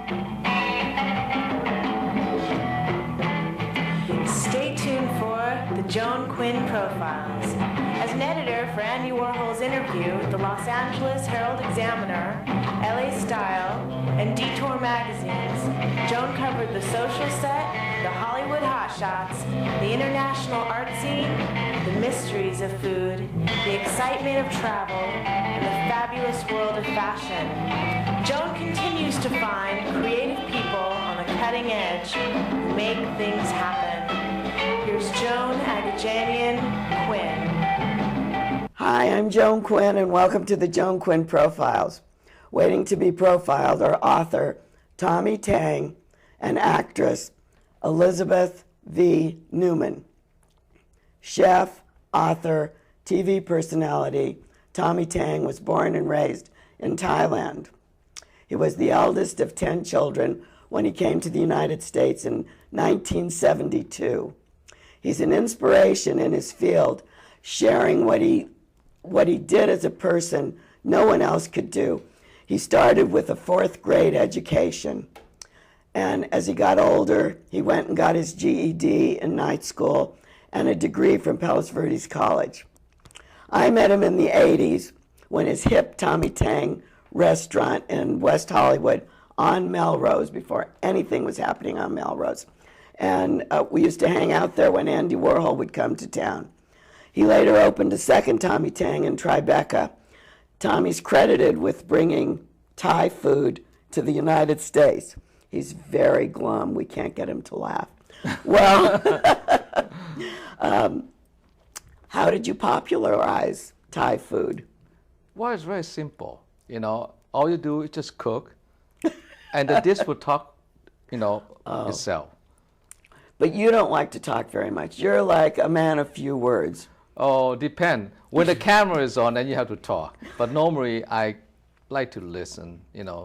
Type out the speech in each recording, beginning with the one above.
Stay tuned for the Joan Quinn Profiles. As an editor for Andy Warhol's Interview, the Los Angeles Herald-Examiner, LA Style, and Detour magazines, Joan covered the social set, the Hollywood hotshots, the international art scene, the mysteries of food, the excitement of travel, and the fabulous world of fashion. Joan continues to find creative people on the cutting edge who make things happen. Here's Joan Agajanian Quinn. Hi, I'm Joan Quinn, and welcome to the Joan Quinn Profiles. Waiting to be profiled are author Tommy Tang and actress Elizabeth V. Newman. Chef, author, TV personality Tommy Tang was born and raised in Thailand. He was the eldest of 10 children when he came to the United States in 1972. He's an inspiration in his field, sharing what he did as a person no one else could do. He started with a 4th grade education, and as he got older, he went and got his GED in night school and a degree from Palos Verdes College. I met him in the 80s when his hip Tommy Tang restaurant in West Hollywood on Melrose, before anything was happening on Melrose. And we used to hang out there when Andy Warhol would come to town. He later opened a second Tommy Tang in Tribeca. Tommy's credited with bringing Thai food to the United States. He's very glum. We can't get him to laugh. Well, how did you popularize Thai food? Well, it's very simple. You know, all you do is just cook, and the dish will talk, itself. But you don't like to talk very much. You're like a man of few words. Oh, depend. When the camera is on, then you have to talk. But normally, I like to listen,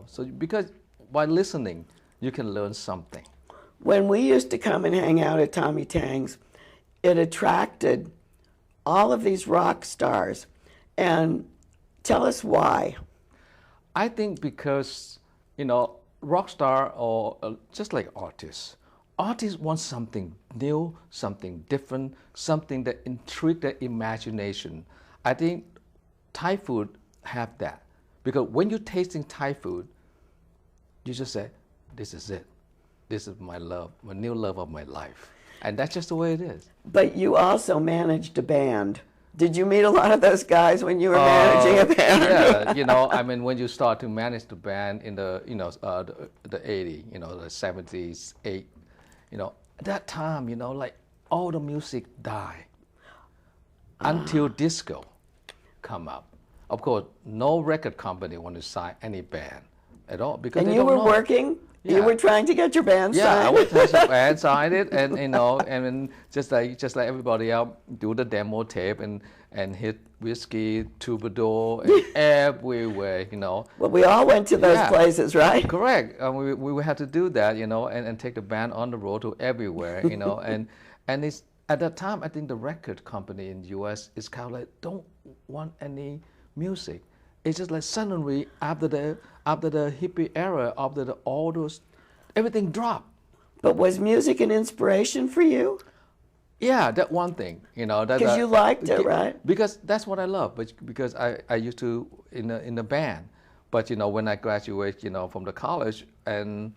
So because by listening, you can learn something. When we used to come and hang out at Tommy Tang's, it attracted all of these rock stars. And tell us why. I think because, rock star or just like artists want something new, something different, something that intrigues their imagination. I think Thai food have that. Because when you're tasting Thai food, you just say, this is it. This is my love, my new love of my life. And that's just the way it is. But you also managed a band. Did you meet a lot of those guys when you were managing a band? Yeah, when you start to manage the band in the 80s, the 70s, at that time, like all the music died until disco come up. Of course, no record company want to sign any band at all because and they you don't were know. working. Yeah. You were trying to get your band signed. Yeah, I would have the band signed it, and and just like everybody else, do the demo tape and hit whiskey, troubadour, and everywhere, Well, we all went to those places, right? Correct. We had to do that, and take the band on the road to everywhere, and it's at that time I think the record company in the U.S. is kind of like don't want any music. It's just like suddenly after the hippie era, after all those, everything dropped. But was music an inspiration for you? Yeah, that one thing, Because you liked it, right? Because that's what I love. But because I used to in the band, but when I graduated, from the college, and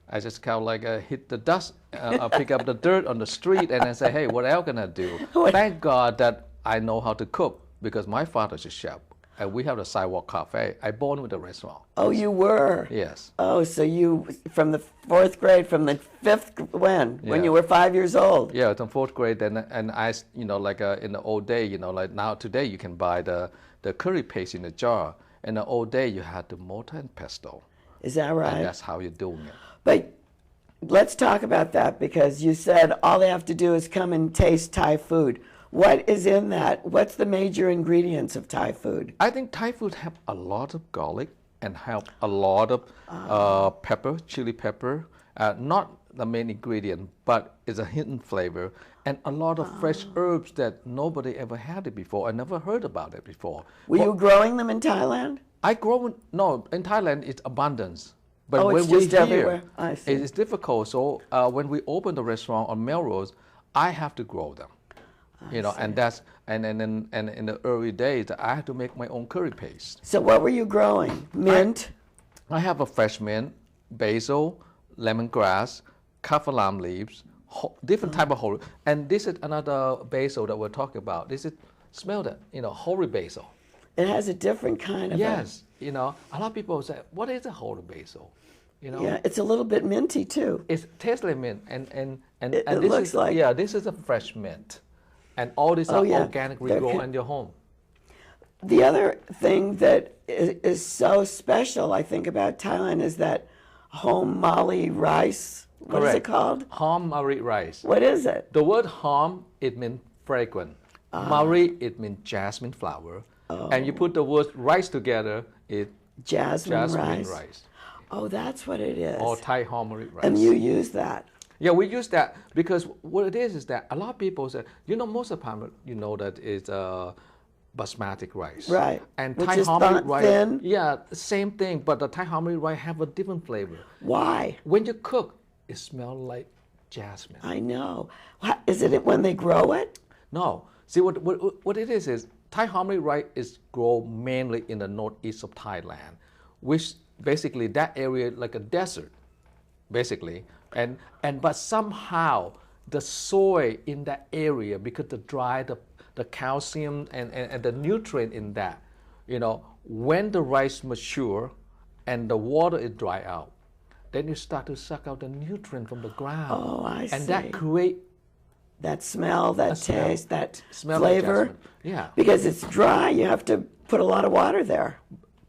I just kind of like hit the dust, I pick up the dirt on the street, and I say, hey, what else can I do? Thank God that I know how to cook because my father's a chef. And we have a sidewalk cafe. I born with a restaurant. Oh, you were? Yes. Oh, so you, from the 4th grade, from the 5th, when? Yeah. When you were 5 years old? Yeah, from 4th grade, and I, like in the old day, like now today you can buy the curry paste in a jar. In the old day, you had the mortar and pestle. Is that right? And that's how you're doing it. But let's talk about that because you said all they have to do is come and taste Thai food. What is in that? What's the major ingredients of Thai food? I think Thai food have a lot of garlic and have a lot of pepper, chili pepper. Not the main ingredient, but it's a hidden flavor. And a lot of fresh herbs that nobody ever had it before. I never heard about it before. Were you growing them in Thailand? In Thailand, it's abundance. But Oh, when it's we're just here, everywhere. I see. it's difficult. So when we open the restaurant on Melrose, I have to grow them. And that's and in the early days, I had to make my own curry paste. So what were you growing? Mint? I have a fresh mint, basil, lemongrass, kaffir lime leaves, different type of whole. And this is another basil that we're talking about. This is, smell that, holy basil. It has a different kind of Yes, a lot of people say, what is a holy basil? Yeah, it's a little bit minty too. It tastes like mint, and It this looks is like- this is a fresh mint, and all these are organically grown in your home. The other thing that is so special, I think, about Thailand is that home Mali rice. What is it called? Hom Mari rice. What is it? The word hom, it means fragrant. Mari, it means jasmine flower. And you put the word rice together, it Jasmine jasmine rice. rice. Oh, that's what it is. Or Thai hom Mari rice. And you use that. Yeah, we use that because what it is that a lot of people say, most of the time, that it's basmati rice. Right. And Which Thai is homemade rice. thin. Yeah, same thing, but the Thai homemade rice have a different flavor. Why? When you cook, it smells like jasmine. I know. Is it when they grow it? No. See, what it is Thai homemade rice is grown mainly in the northeast of Thailand, which basically that area like a desert, basically. But somehow the soil in that area, because the calcium and the nutrient in that, when the rice mature and the water is dry out, then you start to suck out the nutrient from the ground. Oh, I see. And that create that smell, that smell. taste, that Smell like flavor. jasmine. Yeah. Because it's dry, you have to put a lot of water there.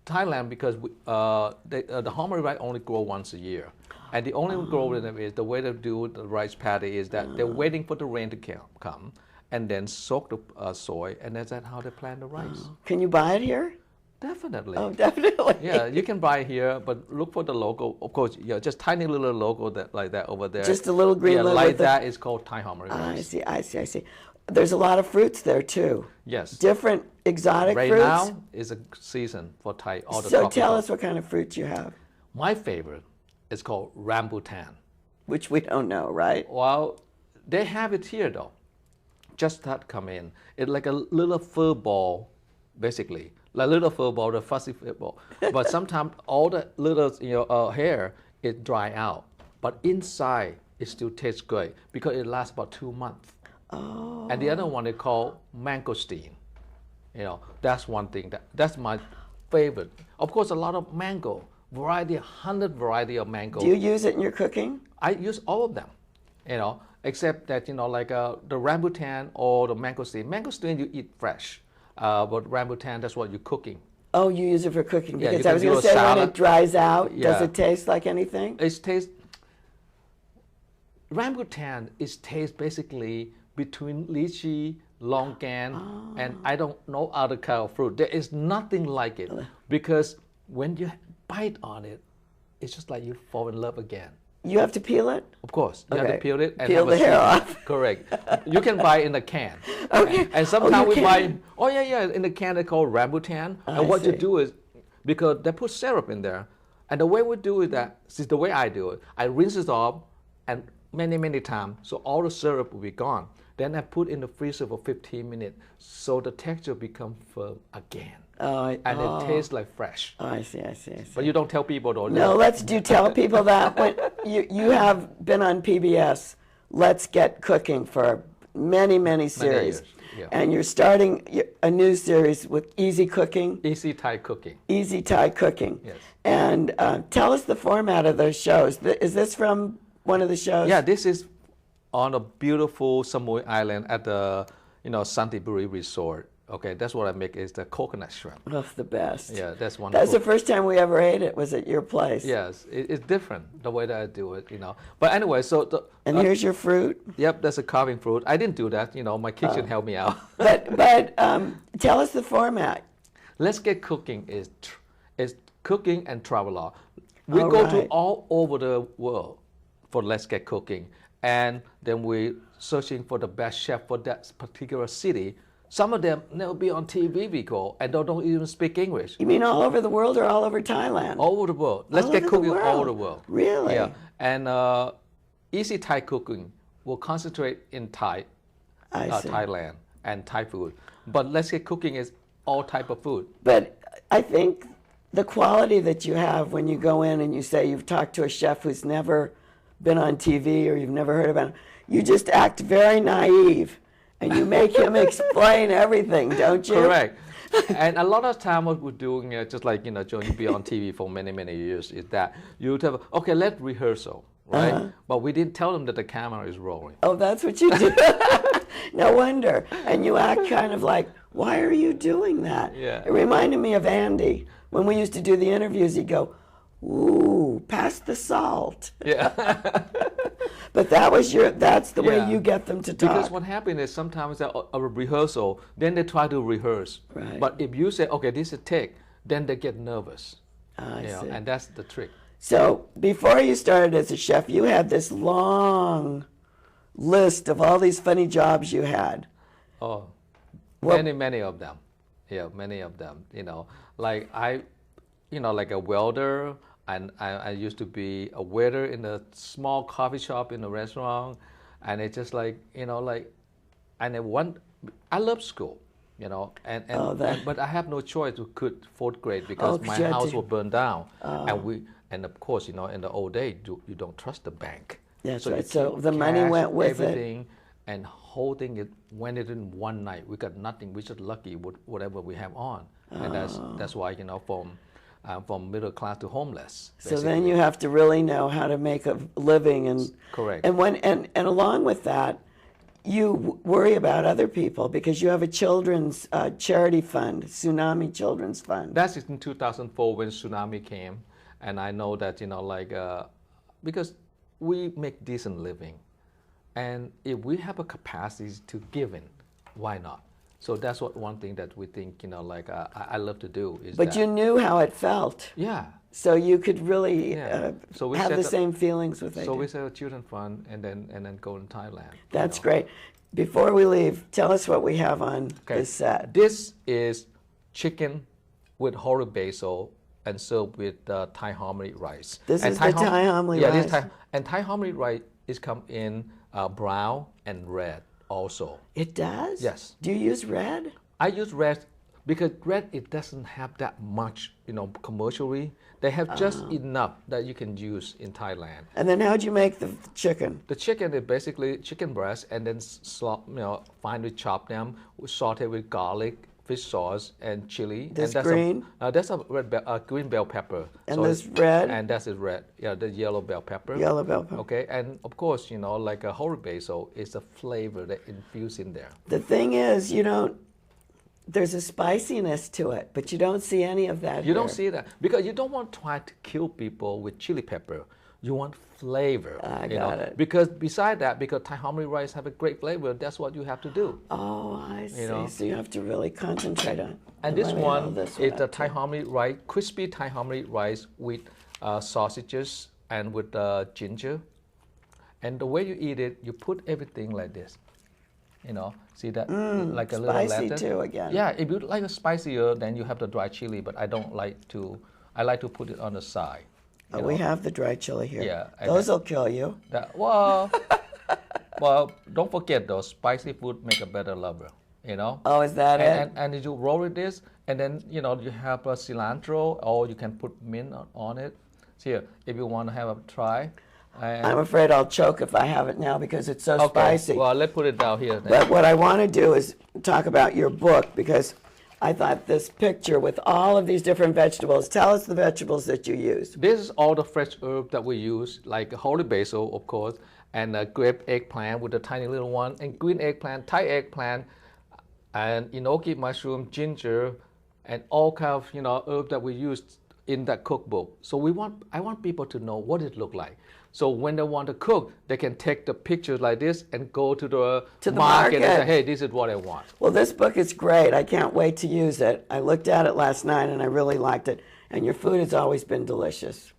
Thailand, because the homemade rice only grow once a year. And the only grow in them is the way they do the rice paddy is that they're waiting for the rain to come and then soak the soil, and that's how they plant the rice. Can you buy it here? Definitely. Oh, definitely. Yeah, you can buy here, but look for the logo. Of course, just tiny little logo like that over there. Just a little green yeah, logo like with the- that is called Thai homemade rice. I see. There's a lot of fruits there too. Yes. Different exotic Right fruits. now is a season for Thai. All the So tropical. tell us what kind of fruits you have, My favorite is called rambutan. which we don't know, right? Well, they have it here though. Just that come in. It's like a little fur ball, basically. Like little fur ball, the fuzzy fur ball. But sometimes all the little hair, it dry out. But inside, it still tastes good because it lasts about 2 months. Oh. And the other one they call mangosteen. That's one thing. That's my favorite. Of course, a lot of mango, 100 variety of mango. Do you use it in your cooking? I use all of them, except that, like the rambutan or the mangosteen. Mangosteen you eat fresh, but rambutan, that's what you're cooking. Oh, you use it for cooking? Yeah, Because you I was can going do to a say, when salad. it dries out, does Yeah. it taste like anything? It tastes, rambutan is taste basically between lychee, longan, and I don't know other kind of fruit. There is nothing like it because when you bite on it, it's just like you fall in love again. You have to peel it? Of course, you have Okay. to peel it and Peel have a the hair skin. off. Correct. You can buy in a can. Okay. And sometimes you we buy. can. Oh yeah, in the can they call rambutan. I And what you see. do is, because they put syrup in there, and the way we do is that, this is the way I do it. I rinse it off, and many times, so all the syrup will be gone. Then I put in the freezer for 15 minutes, so the texture become firm again, and it tastes like fresh. Oh, I see. But you don't tell people though. No, let's do tell people that when you have been on PBS, Let's Get Cooking for many series. years, yeah. And you're starting a new series with Easy Cooking, Easy Thai cooking. Easy Thai Cooking. Yes. And tell us the format of those shows. Is this from one of the shows? Yeah, this is on a beautiful Samui Island at the Santiburi Resort. Okay, that's what I make is the coconut shrimp. Oh, the best. Yeah, that's wonderful. That's the first time we ever ate it, was at your place. Yes, it's different the way that I do it, But anyway, so And here's your fruit. Yep, that's a carving fruit. I didn't do that, my kitchen helped me out. But tell us the format. Let's Get Cooking is cooking and travel. We All go to right. all over the world for Let's Get Cooking, and then we searching for the best chef for that particular city Some of them never be on TV before and don't even speak English. You mean all over the world or all over Thailand? All over the world. Let's All get over the cooking all over the world. world. Really? Yeah. And easy Thai cooking will concentrate in Thailand and Thai food. But let's get cooking is all type of food. But I think the quality that you have when you go in and you say you've talked to a chef who's never been on TV or you've never heard about him, you just act very naive and you make him explain everything, don't you? Correct. And a lot of time what we're doing, just like, Joan, you be on TV for many, many years, is that you tell, okay, let's rehearsal, right? But we didn't tell them that the camera is rolling. Oh, that's what you do. No wonder. And you act kind of like, why are you doing that? Yeah. It reminded me of Andy. When we used to do the interviews, he'd go, ooh, pass the salt. Yeah. But that's the way Yeah. you get them to talk. Because what happens is sometimes at a rehearsal, then they try to rehearse. Right. But if you say, okay, this is a take, then they get nervous. I see. And that's the trick. So before you started as a chef, you had this long list of all these funny jobs you had. Oh, Well- many of them. Yeah, many of them. Like like a welder, and I used to be a waiter in a small coffee shop in a restaurant, and it's just like, and I love school, but I have no choice to quit fourth grade because 'cause my you had house to- was burned down, and of course, in the old days, you don't trust the bank. That's you right. So keep the money cash, went with it. everything, and holding it went it in one night. We got nothing. We're just lucky with whatever we have on, and that's why from middle class to homeless. So then basically. you have to really know how to make a living, and Correct. And along with that, you worry about other people because you have a children's charity fund, Tsunami Children's Fund. That's in 2004 when tsunami came, and I know that because we make decent living, and if we have a capacity to give in, why not? So that's one thing that we think I love to do is. But that, you knew how it felt, yeah. so you could really Yeah. So we have set the up- same feelings with it. So we set a children fund and then go in Thailand. That's great. Before we leave, tell us what we have on this set. This is chicken with holy basil and served with Thai homemade rice. This and is the Thai homemade yeah, rice. This and Thai homemade rice is come in brown and red also. It does? Yes. Do you use red? I use red because red it doesn't have that much commercially. They have just enough that you can use in Thailand. And then how'd you make the chicken? The chicken is basically chicken breast, and then finely chop them, saute with garlic, fish sauce, and chili. This and green? That's a green bell pepper. And this red? And that's red. Yeah, the yellow bell pepper. Yellow bell pepper. Okay, and of course, like a holy basil is a flavor that infused in there. The thing is, there's a spiciness to it, but you don't see any of that You here. don't see that because you don't want to try to kill people with chili pepper. You want flavor. I got it. Because beside that, because Thai homemade rice have a great flavor, that's what you have to do. Oh, I see. know. So you have to really concentrate on. And this let me hold one this is up the too. Thai homemade rice, crispy Thai homemade rice with sausages and with ginger. And the way you eat it, you put everything like this. See that? Like a little spicy lettuce. too again. Yeah, if you like it spicier, then you have the dry chili, but I don't like to. I like to put it on the side. Oh, we have the dry chili here. Yeah, and Those will kill you. Well, don't forget though, spicy food make a better lover. Oh, is that it? And you roll with this, and then you have a cilantro, or you can put mint on it. So here, if you want to have a try. I'm afraid I'll choke if I have it now because it's so spicy. Well, let's put it down here. Then. But what I want to do is talk about your book because I thought this picture with all of these different vegetables, tell us the vegetables that you used. This is all the fresh herb that we use, like holy basil, of course, and grape eggplant with a tiny little one, and green eggplant, Thai eggplant, and enoki mushroom, ginger, and all kind of herb that we used in that cookbook. So I want people to know what it looked like. So when they want to cook, they can take the pictures like this and go to the market and say, hey, this is what I want. Well, this book is great. I can't wait to use it. I looked at it last night and I really liked it. And your food has always been delicious.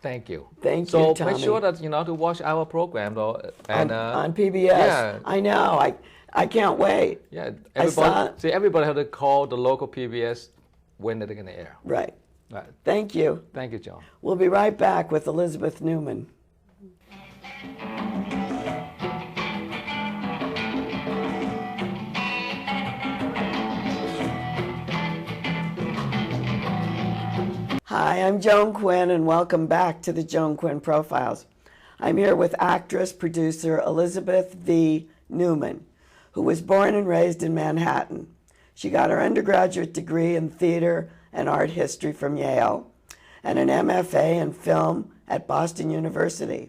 Thank you. Thank so you, Tommy. make sure that to watch our program though. And, on PBS. Yeah. I know. I can't wait. Yeah, I saw everybody had to call the local PBS when they're going to air. Right. Right. Thank you. Thank you, John. We'll be right back with Elizabeth Newman. Hi, I'm Joan Quinn, and welcome back to the Joan Quinn Profiles. I'm here with actress, producer Elizabeth V. Newman, who was born and raised in Manhattan. She got her undergraduate degree in theater and art history from Yale and an MFA in film at Boston University.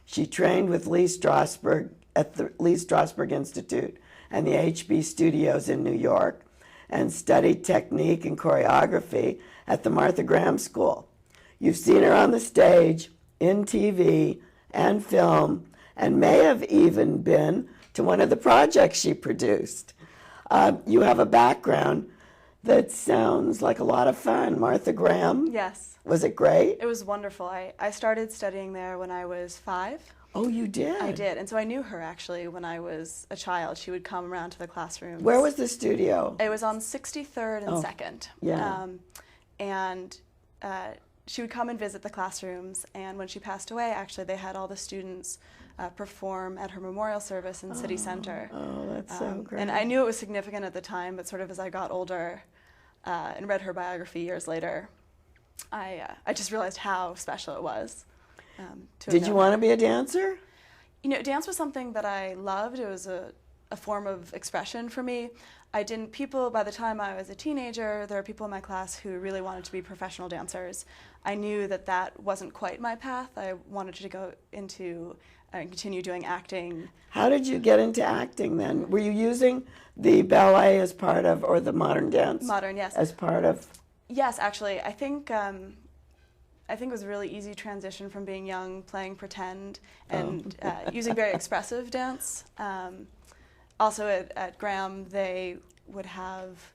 She trained with Lee Strasberg at the Lee Strasberg Institute and the HB Studios in New York and studied technique and choreography at the Martha Graham School. You've seen her on the stage, in TV, and film, and may have even been to one of the projects she produced. You have a background that sounds like a lot of fun. Martha Graham? Yes. Was it great? It was wonderful. I started studying there when I was 5. Oh, you did? I did. And so I knew her actually when I was a child. She would come around to the classrooms. Where was the studio? It was on 63rd and 2nd. Yeah. And she would come and visit the classrooms. And when she passed away, actually, they had all the students perform at her memorial service in City Center. Oh, that's so great. And I knew it was significant at the time, but sort of as I got older and read her biography years later, I just realized how special it was. Did you want to be a dancer? You know, dance was something that I loved. It was a form of expression for me. By the time I was a teenager, there were people in my class who really wanted to be professional dancers. I knew that that wasn't quite my path. I wanted to go into and continue doing acting. How did you get into acting then? Were you using the ballet as part of, or the modern dance? Modern, yes. As part of? Yes, actually. I think it was a really easy transition from being young, playing pretend, and using very expressive dance. Also at Graham, they would have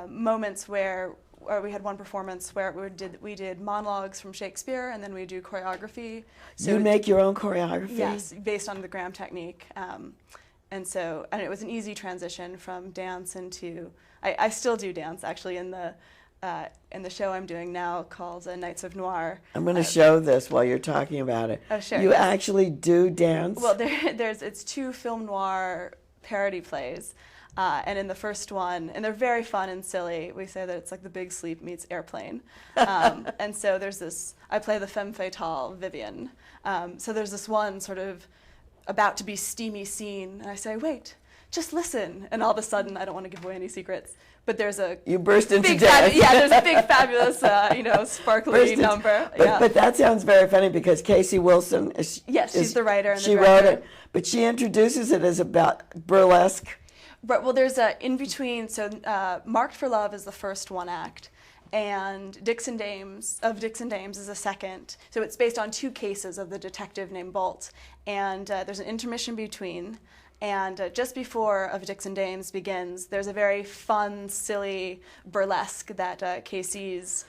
moments where we had one performance where we did monologues from Shakespeare, and then we do choreography. So you make your own choreography? Yes, based on the Graham technique. And it was an easy transition from dance into, I still do dance actually in the show I'm doing now called Nights of Noir. I'm going to show this while you're talking about it. Oh, sure. You actually do dance? Well, it's 2 film noir parody plays. And in the first one, and they're very fun and silly, we say that it's like The Big Sleep meets Airplane. And so there's this, I play the femme fatale, Vivian. So there's this one sort of about to be steamy scene, and I say, wait, just listen. And all of a sudden, I don't want to give away any secrets, but there's a you burst into big dance. there's a big fabulous, sparkly number. But that sounds very funny because Casey Wilson she's the writer and the she director. wrote it, but she introduces it as about burlesque. Right, well, there's a in between. So, Marked for Love is the first one act, and Dixon Dames is a second. So it's based on 2 cases of the detective named Bolt, and there's an intermission between. And just before Of Dixon Dames begins, there's a very fun, silly burlesque that Casey's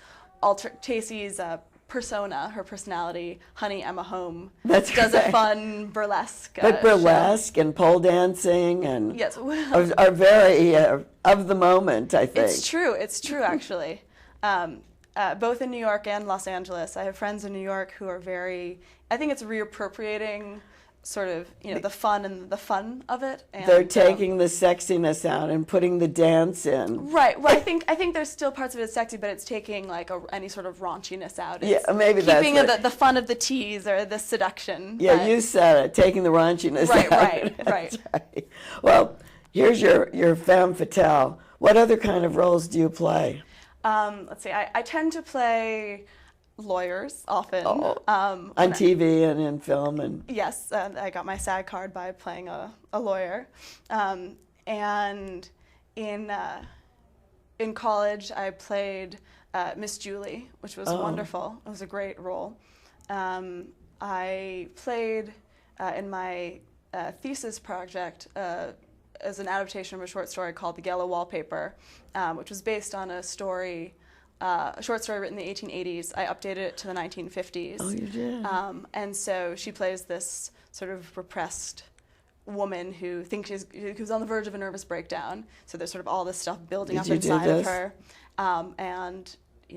persona, her personality, Honey, I'm a Home, does a fun burlesque But burlesque show. and pole dancing and yes. are very of the moment, I think. It's true actually. Both in New York and Los Angeles. I have friends in New York who are I think it's reappropriating sort of, the fun of it. And, they're taking the sexiness out and putting the dance in. Right. Well, I think there's still parts of it sexy, but it's taking like any sort of raunchiness out. It's maybe that's keeping the fun of the tease or the seduction. Yeah, you said it, taking the raunchiness out. Right. Right. Well, here's your femme fatale. What other kind of roles do you play? Let's see. I tend to play lawyers often. On TV and in film and yes, I got my SAG card by playing a lawyer, and in college I played Miss Julie, which was wonderful. It was a great role. I played in my thesis project as an adaptation of a short story called The Yellow Wallpaper, which was based on a short story written in the 1880s. I updated it to the 1950s. Oh, you did? And so she plays this sort of repressed woman who thinks who's on the verge of a nervous breakdown. So there's sort of all this stuff building up Did you do inside of this? her, and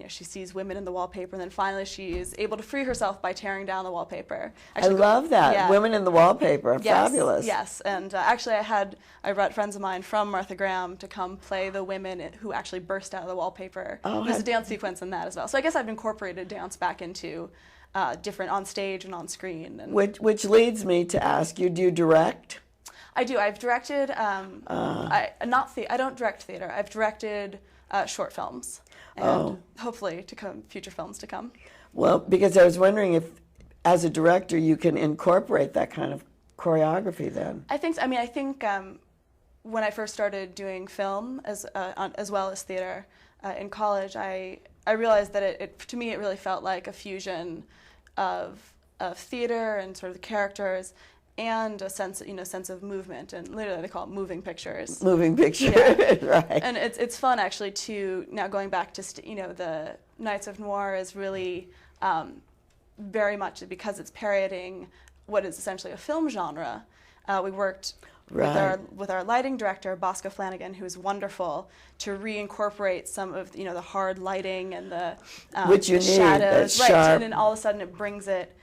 she sees women in the wallpaper, and then finally she's able to free herself by tearing down the wallpaper. I love that. Yeah. Women in the wallpaper are Yes, fabulous. Yes, and actually I brought friends of mine from Martha Graham to come play the women who actually burst out of the wallpaper. Oh, There's a dance sequence in that as well. So I guess I've incorporated dance back into different on stage and on screen. And Which leads me to ask you, do you direct? I do. I've directed. I don't direct theater. I've directed short films, and hopefully to come future films to come. Well, because I was wondering if, as a director, you can incorporate that kind of choreography then. I think. I mean, I think when I first started doing film as well as theater in college, I realized that it to me it really felt like a fusion of theater and sort of the characters, and a sense of movement, and literally they call it moving pictures. Moving picture, Yeah. right. And it's fun actually to now going back to the Nights of Noir is really very much because it's parodying what is essentially a film genre. We worked with our lighting director Bosco Flanagan, who is wonderful, to reincorporate some of the hard lighting and the Which you the need, shadows, that right? sharp. And then all of a sudden it brings it.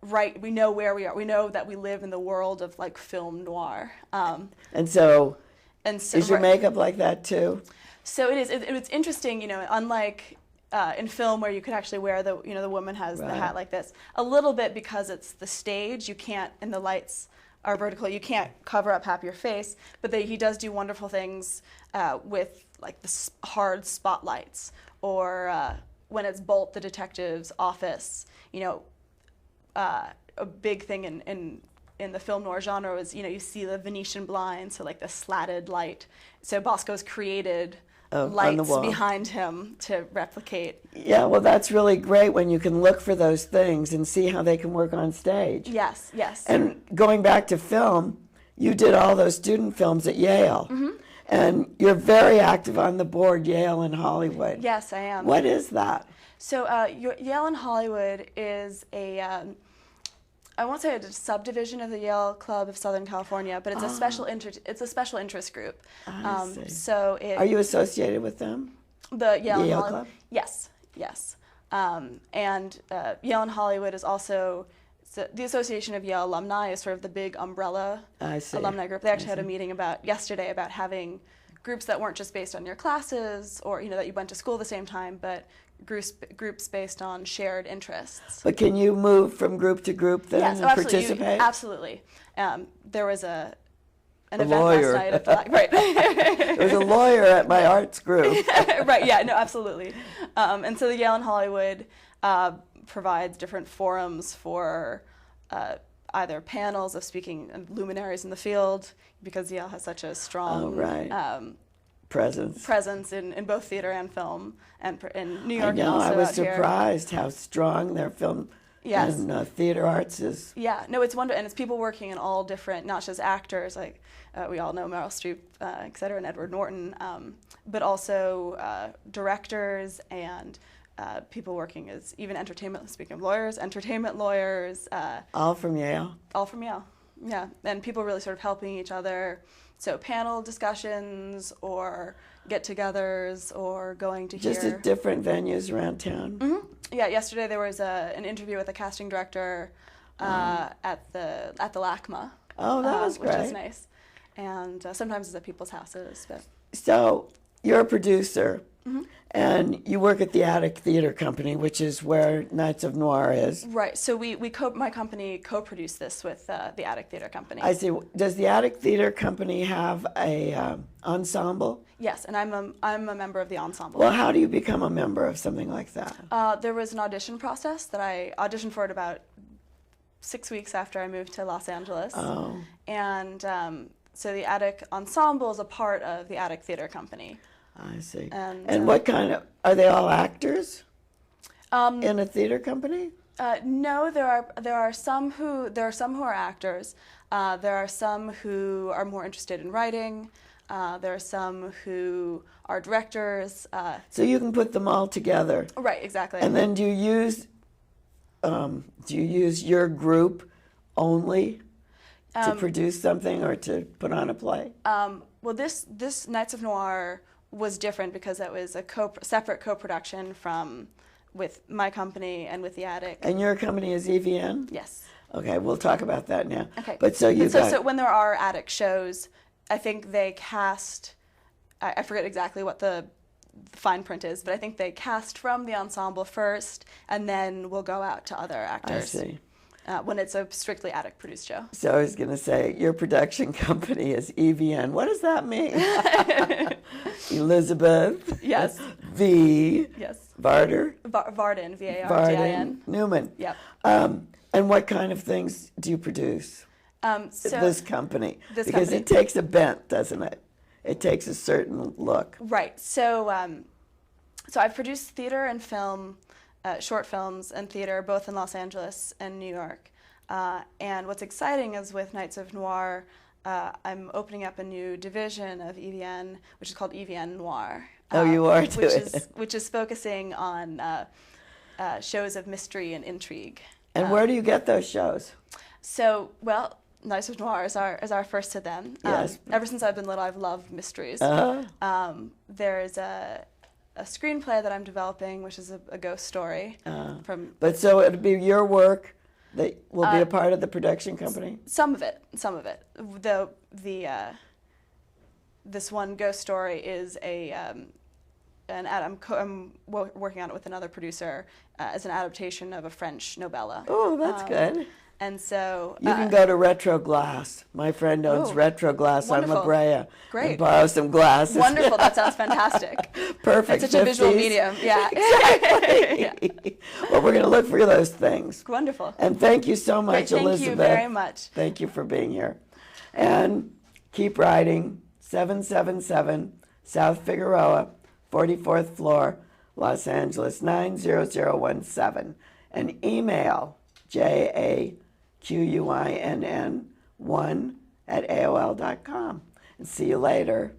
Right, we know where we are. We know that we live in the world of like film noir. And so is your right. makeup like that too? So it is. It's interesting, unlike in film where you could actually wear the woman has the hat like this. A little bit because it's the stage, you can't, and the lights are vertical, you can't cover up half your face. But he does do wonderful things with like the hard spotlights, or when it's Bolt, the detective's office. A big thing in the film noir genre is, you see the Venetian blinds, so like the slatted light. So Bosco's created lights behind him to replicate. Yeah, well, that's really great when you can look for those things and see how they can work on stage. Yes, yes. And going back to film, you did all those student films at Yale. Mm-hmm. And you're very active on the board, Yale and Hollywood. Yes, I am. What is that? So Yale and Hollywood is I won't say it's a subdivision of the Yale Club of Southern California, but it's a special interest group. I see. So Are you associated with them? The Yale and Hollywood Club? Yes, yes. And Yale and Hollywood is also the Association of Yale Alumni is sort of the big umbrella alumni group. They actually had a meeting yesterday about having groups that weren't just based on your classes or that you went to school at the same time, but groups based on shared interests. But can you move from group to group then and participate? Absolutely. There was an event lawyer. last night. Right. There was a lawyer at my arts group. Right, yeah, no, absolutely. And so the Yale and Hollywood provides different forums for either panels of speaking luminaries in the field, because Yale has such a strong presence in both theater and film, and in New York. I know, and also I was out here. surprised how strong their film and theater arts is. Yeah, no, it's wonderful, and it's people working in all different, not just actors, like we all know Meryl Streep, et cetera, and Edward Norton, but also directors and people working as even entertainment, speaking of lawyers, entertainment lawyers. All from Yale? All from Yale, yeah, and people really sort of helping each other. So panel discussions or get-togethers or going to just at different venues around town? Mm-hmm. Yeah, yesterday there was an interview with a casting director at the LACMA. Oh, that was great. Which is nice. And sometimes it's at people's houses. But. So you're a producer, mm-hmm. and you work at the Attic Theater Company, which is where Nights of Noir is. Right. So my company co-produced this with the Attic Theater Company. I see. Does the Attic Theater Company have a ensemble? Yes, and I'm a member of the ensemble. Well, how do you become a member of something like that? There was an audition process that I auditioned for it about 6 weeks after I moved to Los Angeles. Oh. And so the Attic Ensemble is a part of the Attic Theater Company. I see. And what kind of, are they all actors in a theater company? No, there are some who are actors. There are some who are more interested in writing. There are some who are directors. So you can put them all together. Right, exactly. And then do you use your group only? to produce something or to put on a play? Well, this Nights of Noir was different because it was a separate co-production with my company and with the Attic. And your company is EVN? Yes. Okay, we'll talk about that now. Okay. But so when there are Attic shows, I think they cast, I forget exactly what the fine print is, but I think they cast from the ensemble first, and then we'll go out to other actors. I see. When it's a strictly Attic produced show. So I was going to say, your production company is EVN. What does that mean? Elizabeth. Yes. V. Yes. Varder. Varden, V-A-R-D-I-N. Newman. Yep. And what kind of things do you produce? This company. Because it takes a bent, doesn't it? It takes a certain look. Right. So I've produced theater and film, short films and theater, both in Los Angeles and New York. And what's exciting is with Nights of Noir, I'm opening up a new division of EVN, which is called EVN Noir. Oh, you are too. Which is focusing on shows of mystery and intrigue. And where do you get those shows? So, well, Nights of Noir is our first to them. Yes. Ever since I've been little, I've loved mysteries. There's a screenplay that I'm developing, which is a ghost story. But so it'll be your work that will be a part of the production company? Some of it. This one ghost story is I'm working on it with another producer as an adaptation of a French novella. Oh, that's good. And so you can go to Retro Glass. My friend owns Retro Glass on La Brea. Great. And borrow some glasses. Wonderful. That sounds fantastic. Perfect. It's such a visual medium. Yeah. Exactly. Yeah. Well, we're going to look for those things. Wonderful. And thank you so much, Great. Elizabeth. Thank you very much. Thank you for being here. And keep writing. 777 South Figueroa, 44th floor, Los Angeles, 90017. And email JAQUINN1 @AOL.com. And see you later.